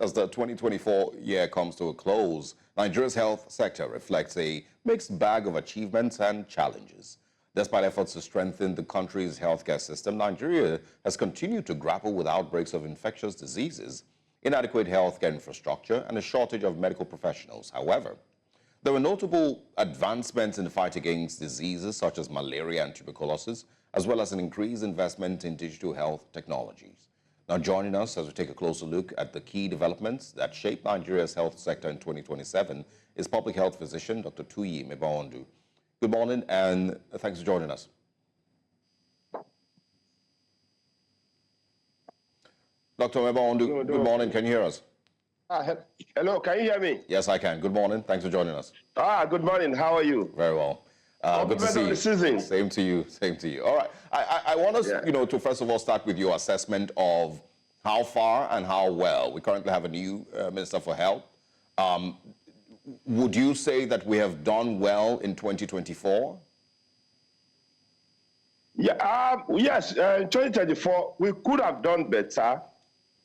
as the 2024 year comes to a close, Nigeria's health sector reflects a mixed bag of achievements and challenges. Despite efforts to strengthen the country's healthcare system, Nigeria has continued to grapple with outbreaks of infectious diseases, inadequate healthcare infrastructure, and a shortage of medical professionals. However, there were notable advancements in the fight against diseases such as malaria and tuberculosis, as well as an increased investment in digital health technologies. Now, joining us as we take a closer look at the key developments that shape Nigeria's health sector in 2027 is public health physician Dr. Tuyi Mebawondu. Good morning, and thanks for joining us. Dr. Mebawondu, good morning. Can you hear us? Hello, can you hear me? Yes, I can. Good morning. Thanks for joining us. Good morning. How are you? Very well. Good to see you. Season. Same to you. Same to you. All right. I want us, to first of all start with your assessment of how far and how well. We currently have a new Minister for Health. Would you say that we have done well in 2024? Yeah. Yes. In 2024, we could have done better,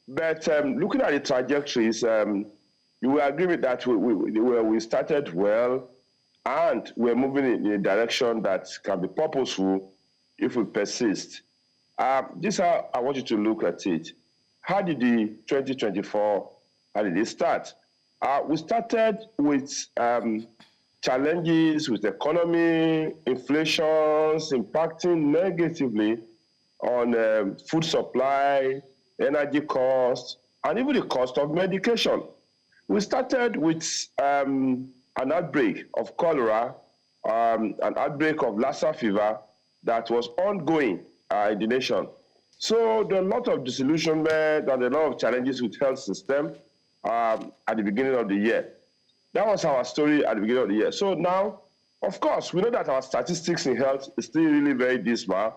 but looking at the trajectories, you will agree with that. We started well. And we're moving in a direction that can be purposeful if we persist. This is how I want you to look at it. How did the 2024, how did it start? We started with challenges with economy, inflations impacting negatively on food supply, energy costs, and even the cost of medication. We started with an outbreak of cholera, an outbreak of Lassa fever that was ongoing in the nation. So there are a lot of disillusionment and a lot of challenges with health system at the beginning of the year. That was our story at the beginning of the year. So now, of course, we know that our statistics in health is still really very dismal.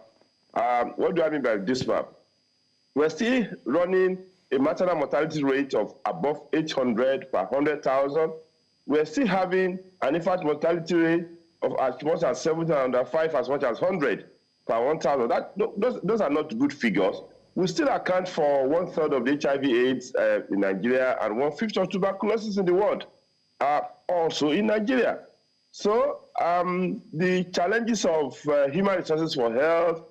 What do I mean by dismal? We're still running a maternal mortality rate of above 800 per 100,000. We're still having an infant mortality rate of as much as 70 and under 5, as much as 100 per 1,000. Those are not good figures. We still account for 1/3 of the HIV/AIDS in Nigeria and 1/5 of tuberculosis in the world, also in Nigeria. So the challenges of human resources for health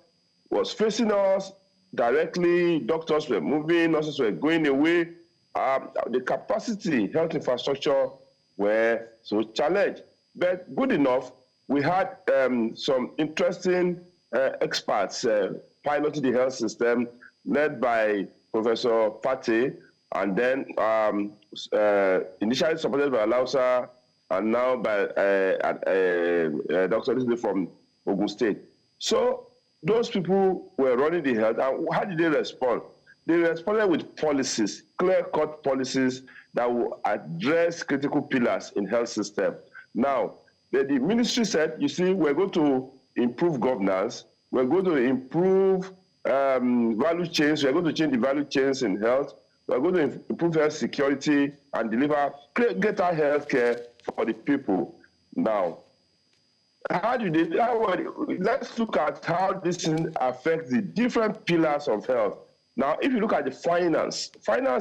was facing us directly. Doctors were moving, nurses were going away. The capacity, health infrastructure were so challenged. But good enough, we had some interesting experts piloting the health system, led by Professor Pate, and then initially supported by Lausa, and now by Dr. Disney from Borno State. So those people were running the health, and how did they respond? They responded with policies, clear-cut policies that will address critical pillars in health system. Now, the ministry said, you see, we're going to improve governance, we're going to improve value chains, we're going to change the value chains in health, we're going to improve health security and deliver greater health care for the people. Now, let's look at how this affects the different pillars of health. Now, if you look at the finance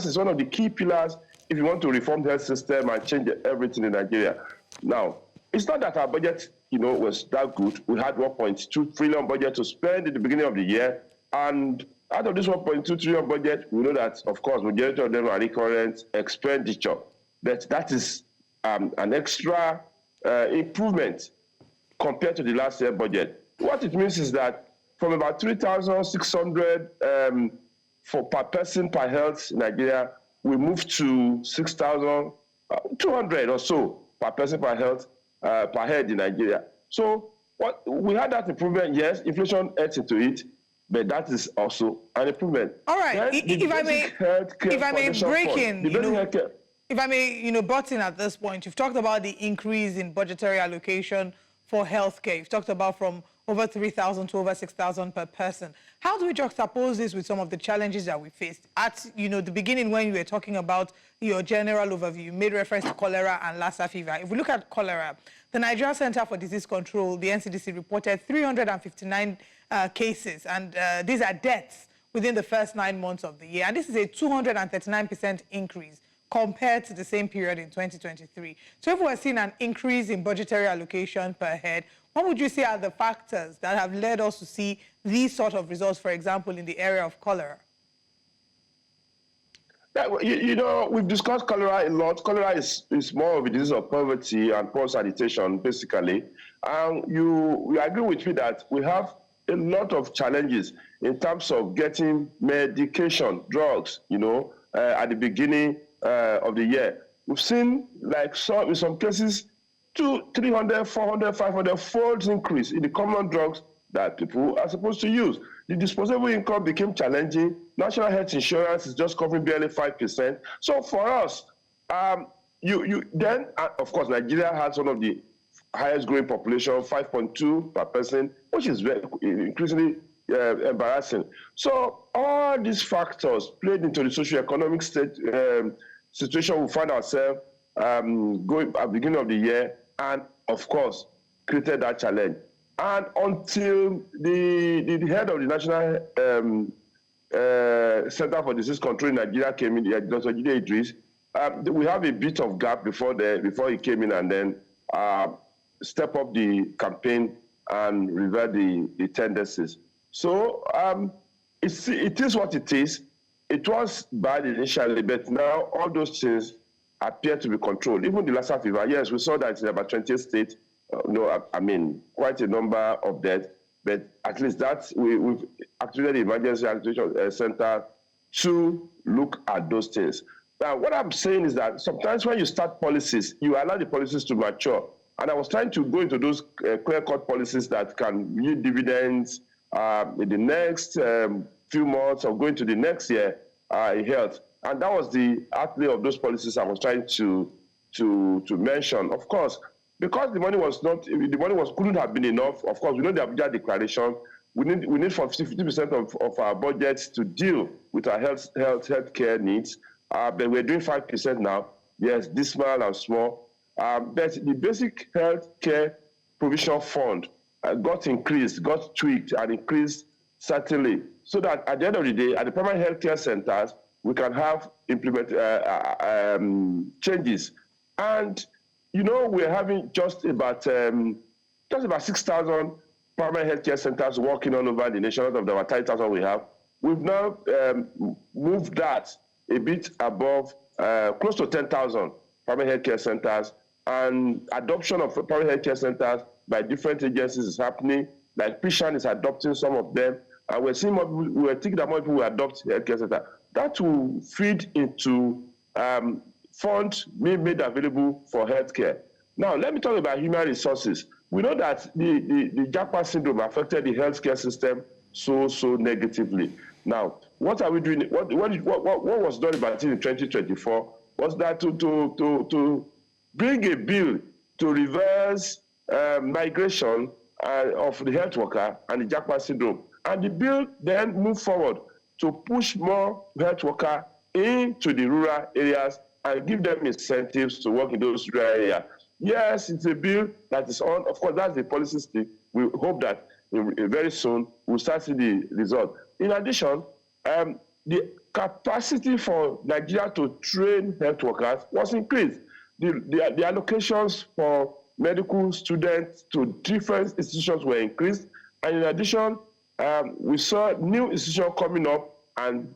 is one of the key pillars if you want to reform the health system and change everything in Nigeria. Now, it's not that our budget, was that good. We had 1.2 trillion budget to spend at the beginning of the year. And out of this 1.2 trillion budget, we know that, of course, majority of them are recurrent expenditure. That is an extra improvement compared to the last year budget. What it means is that from about 3,600 per person per health in Nigeria, we moved to 6,200 or so per person per health per head in Nigeria. So we had that improvement. Yes, inflation adds into it, but that is also an improvement. All right. If I may break in, if I may, butt in at this point, you've talked about the increase in budgetary allocation for healthcare. You've talked about from over 3,000 to over 6,000 per person. How do we juxtapose this with some of the challenges that we faced? At the beginning, when you were talking about your general overview, you made reference to cholera and Lassa fever. If we look at cholera, the Nigeria Center for Disease Control, the NCDC, reported 359 cases, and these are deaths within the first 9 months of the year. And this is a 239% increase compared to the same period in 2023. So if we're seeing an increase in budgetary allocation per head, what would you say are the factors that have led us to see these sort of results, for example, in the area of cholera? You know, we've discussed cholera a lot. Cholera is more of a disease of poverty and poor sanitation, basically. You agree with me that we have a lot of challenges in terms of getting medication, drugs, you know, at the beginning of the year. We've seen, like, in some cases, 200, 300, 400, 500-fold increase in the common drugs that people are supposed to use. The disposable income became challenging. National health insurance is just covering barely 5%. So for us, then, of course, Nigeria has one of the highest growing population, 5.2 per person, which is very increasingly embarrassing. So all these factors played into the socio-economic situation we find ourselves going at the beginning of the year, and of course, created that challenge. And until the head of the National Center for Disease Control in Nigeria came in, Dr. Jide Idris, we have a bit of gap before he came in and then step up the campaign and revert the tendencies. So it is what it is. It was bad initially, but now all those things appear to be controlled. Even the Lassa fever, yes, we saw that in about 28 states. I mean, quite a number of deaths, but at least we've activated the emergency activation center to look at those things. Now, what I'm saying is that sometimes when you start policies, you allow the policies to mature. And I was trying to go into those clear-cut policies that can yield dividends in the next few months or going to the next year in health. And that was the outlay of those policies I was trying to mention. Of course, because the money couldn't have been enough. Of course, we know the Abuja Declaration. We need 50% of our budgets to deal with our healthcare needs. But we're doing 5% now. Yes, dismal and small. But the basic healthcare provision fund got increased, got tweaked, and increased certainly, so that at the end of the day, at the primary healthcare centers, we can have changes. And you know, we're having just about 6,000 primary healthcare centers working all over the nation. Out of the 10,000 we have, we've now moved that a bit above, close to 10,000 primary healthcare centers, and adoption of primary healthcare centers by different agencies is happening. Like Pishan is adopting some of them, and we're seeing we're thinking that more people will adopt healthcare centers. That will feed into funds made available for healthcare. Now, let me talk about human resources. We know that the Japa syndrome affected the healthcare system so negatively. Now, what are we doing? What was done about it in 2024 was that to bring a bill to reverse migration of the health worker and the Japa syndrome. And the bill then moved forward to push more health workers into the rural areas and give them incentives to work in those rural areas. Yes, it's a bill that is on. Of course, that's the policy stick. We hope that very soon we'll start seeing the result. In addition, the capacity for Nigeria to train health workers was increased. The allocations for medical students to different institutions were increased. And in addition, we saw new institutions coming up and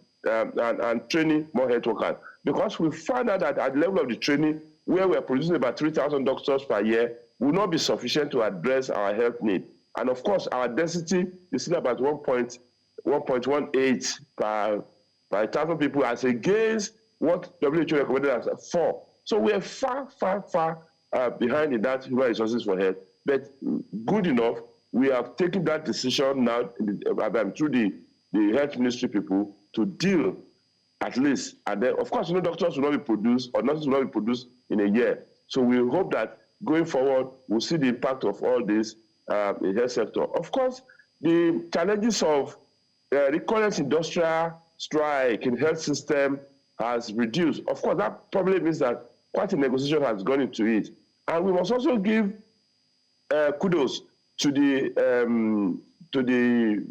training more health workers. Because we found out that at the level of the training, where we're producing about 3,000 doctors per year, will not be sufficient to address our health need. And of course, our density is still about 1.18 per 1,000 people, as against what WHO recommended as 4. So we are far behind in that human resources for health. But good enough, we have taken that decision now through the health ministry people to deal at least. And then, of course, doctors will not be produced, or nurses will not be produced in a year. So we hope that going forward, we'll see the impact of all this in the health sector. Of course, the challenges of recurrent industrial strike in the health system has reduced. Of course, that probably means that quite a negotiation has gone into it. And we must also give kudos to the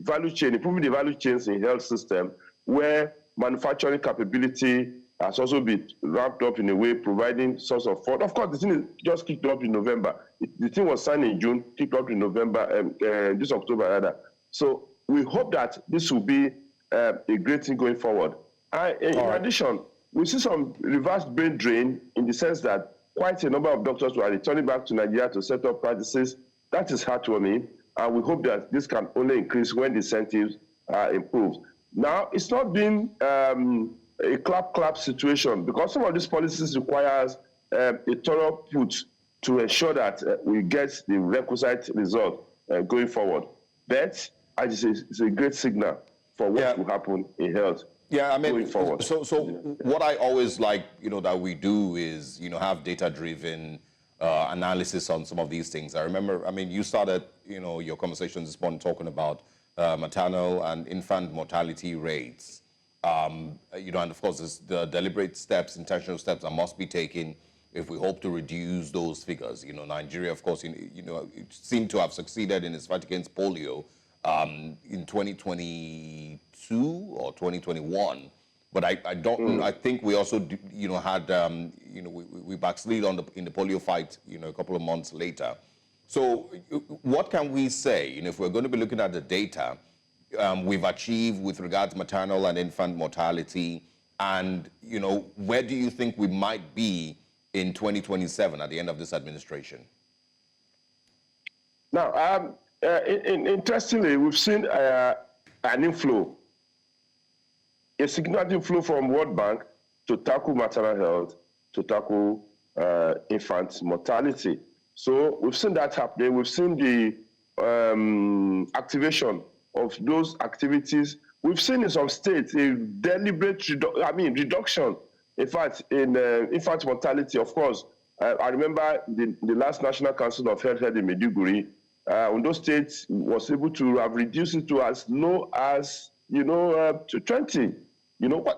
value chain, improving the value chains in the health system, where manufacturing capability has also been ramped up in a way, providing source of fund. Of course, the thing is just kicked off in November. The thing was signed in June, kicked off in November, this October rather. So we hope that this will be a great thing going forward. In addition, we see some reverse brain drain in the sense that quite a number of doctors were returning back to Nigeria to set up practices. That is heartwarming, and we hope that this can only increase when the incentives are improved. Now, it's not been a clap-clap situation because some of these policies requires a thorough put to ensure that we get the requisite result going forward. But it's a great signal for what will happen in health. Yeah, I mean, going forward. So what I always like, that we do is, have data-driven analysis on some of these things. I remember, you started, your conversation this morning talking about maternal and infant mortality rates. And of course, the deliberate steps, intentional steps that must be taken if we hope to reduce those figures. Nigeria, of course, it seemed to have succeeded in its fight against polio in 2022 or 2021, but I don't. I think we also, had, we backslid in the polio fight, a couple of months later. So, what can we say? If we're going to be looking at the data we've achieved with regard to maternal and infant mortality, and where do you think we might be in 2027 at the end of this administration? Now, interestingly, we've seen an inflow, a significant inflow from World Bank to tackle maternal health, to tackle infant mortality. So we've seen that happening. We've seen the activation of those activities. We've seen in some states a deliberate reduction, in fact, in infant mortality. Of course, I remember the last National Council of Health held in Maiduguri. Ondo State was able to have reduced it to as low as, to 20,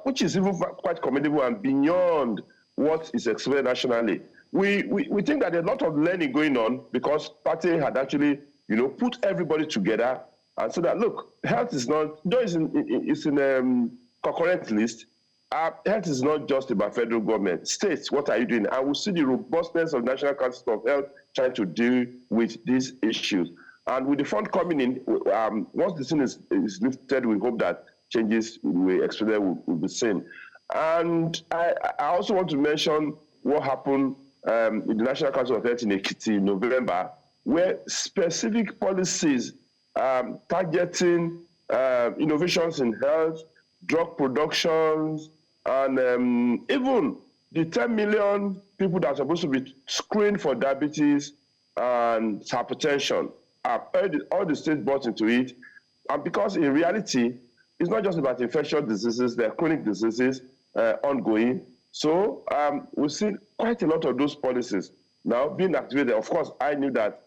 which is even quite commendable and beyond what is expected nationally. We think that there's a lot of learning going on because party had actually, put everybody together and so that, look, health is not, though it's in a concurrent list, health is not just about federal government. States, what are you doing? And we'll see the robustness of National Council of Health trying to deal with these issues. And with the fund coming in, once the thing is lifted, we hope that changes we expect will be seen. And I also want to mention what happened in the National Council of Health in Ekiti in November, where specific policies targeting innovations in health, drug productions, and even the 10 million people that are supposed to be screened for diabetes and hypertension, all the states bought into it. And because in reality, it's not just about infectious diseases, there are chronic diseases ongoing. So we've seen quite a lot of those policies now being activated. Of course, I knew that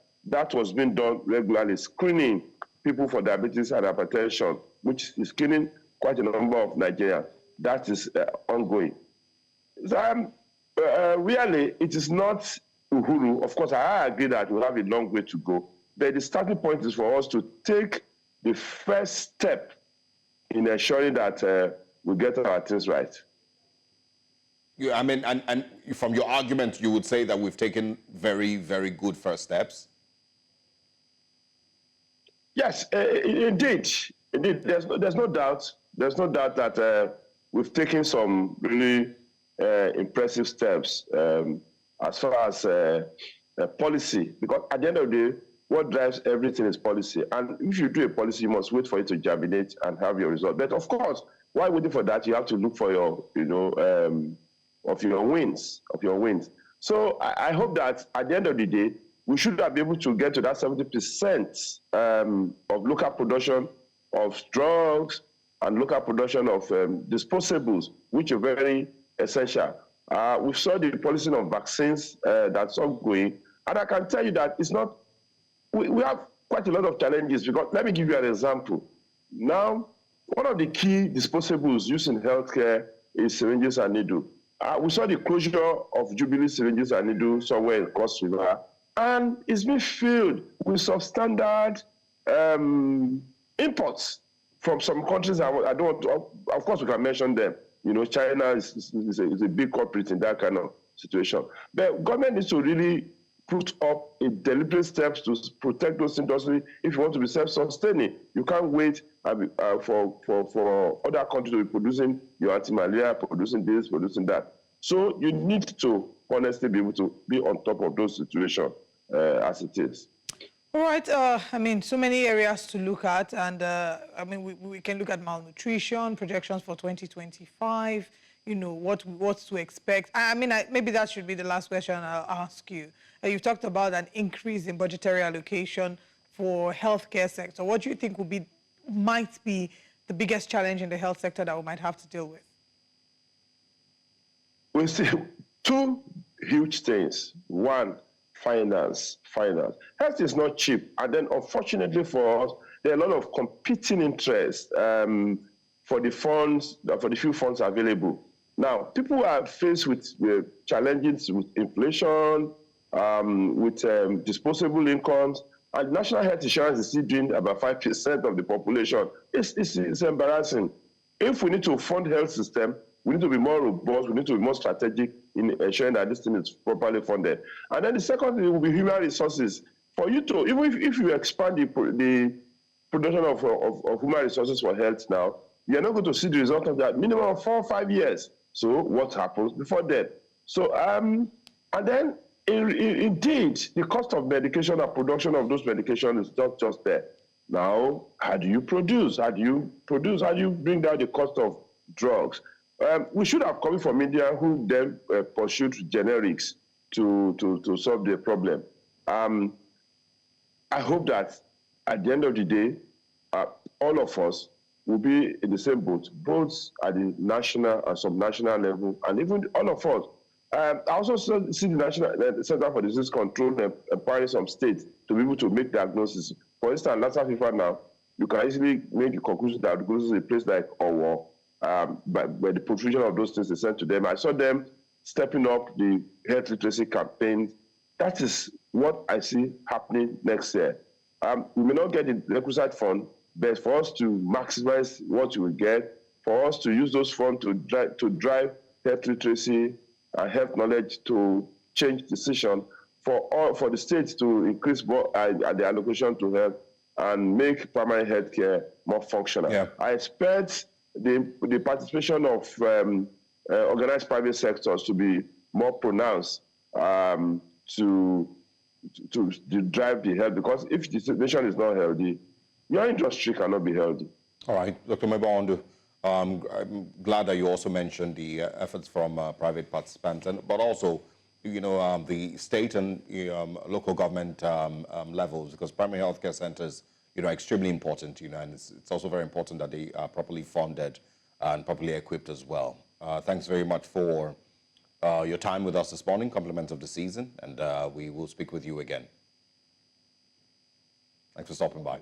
was being done regularly, screening people for diabetes and hypertension, which is killing quite a number of Nigerians. That is ongoing. So, really, it is not Uhuru. Of course, I agree that we have a long way to go. But the starting point is for us to take the first step in ensuring that we get our things right. Yeah, and from your argument, you would say that we've taken very, very good first steps? Yes, indeed. There's no doubt. There's no doubt that we've taken some really impressive steps as far as policy. Because at the end of the day, what drives everything is policy. And if you do a policy, you must wait for it to germinate and have your result. But of course, while waiting for that, you have to look for your, of your wins. So I hope that at the end of the day, we should be able to get to that 70% of local production of drugs and local production of disposables, which are very essential. We saw the policy of vaccines that's ongoing. And I can tell you that it's not, we have quite a lot of challenges because let me give you an example. Now, one of the key disposables used in healthcare is syringes and needles. We saw the closure of Jubilee syringes and needles somewhere in Cross River, and it's been filled with substandard imports from some countries. I don't want to, of course, we can mention them. You know, China is a big culprit in that kind of situation. But government needs to really put up a deliberate steps to protect those industries if you want to be self-sustaining. You can't wait for other countries to be producing your anti-malaria, producing this, producing that. So you need to honestly be able to be on top of those situations as it is. All right. I mean, so many areas to look at. And, I mean, we can look at malnutrition, projections for 2025, you know, what to expect. I mean, maybe that should be the last question I'll ask you. You've talked about an increase in budgetary allocation for healthcare sector. What do you think might be the biggest challenge in the health sector that we might have to deal with? We see two huge things. One, finance. Health is not cheap. And then unfortunately for us, there are a lot of competing interests for the funds, for the few funds available. Now, people are faced with challenges with inflation, with disposable incomes, and national health insurance is still doing about 5% of the population. It's embarrassing. If we need to fund health system, we need to be more robust, we need to be more strategic in ensuring that this thing is properly funded. And then the second thing will be human resources. For you to, even if you expand the production of human resources for health now, you're not going to see the result of that minimum of 4 or 5 years. So what happens before that? So, and then indeed, the cost of medication and production of those medications is not just there. Now, how do you produce? How do you bring down the cost of drugs? We should have come from India, who then pursued generics to solve the problem. I hope that at the end of the day, all of us will be in the same boat, both at the national and subnational level, and even all of us. I also see the National Center for Disease Control empowering some states to be able to make diagnosis. For instance, Lassa fever now, you can easily make the conclusion that it goes to a place like Owo, by the provision of those things they sent to them. I saw them stepping up the health literacy campaign. That is what I see happening next year. We may not get the requisite fund, but for us to maximize what you will get, for us to use those funds to drive health literacy and health knowledge to change decision, for the states to increase the allocation to health and make primary health care more functional. Yeah. I expect the participation of organized private sectors to be more pronounced to drive the health, because if the nation is not healthy, your industry cannot be healthy. All right, Dr. Mebondu, I'm glad that you also mentioned the efforts from private participants, but also, you know, the state and local government levels, because primary healthcare centers, you know, are extremely important, you know, and it's also very important that they are properly funded and properly equipped as well. Thanks very much for your time with us this morning, compliments of the season, and we will speak with you again. Thanks for stopping by.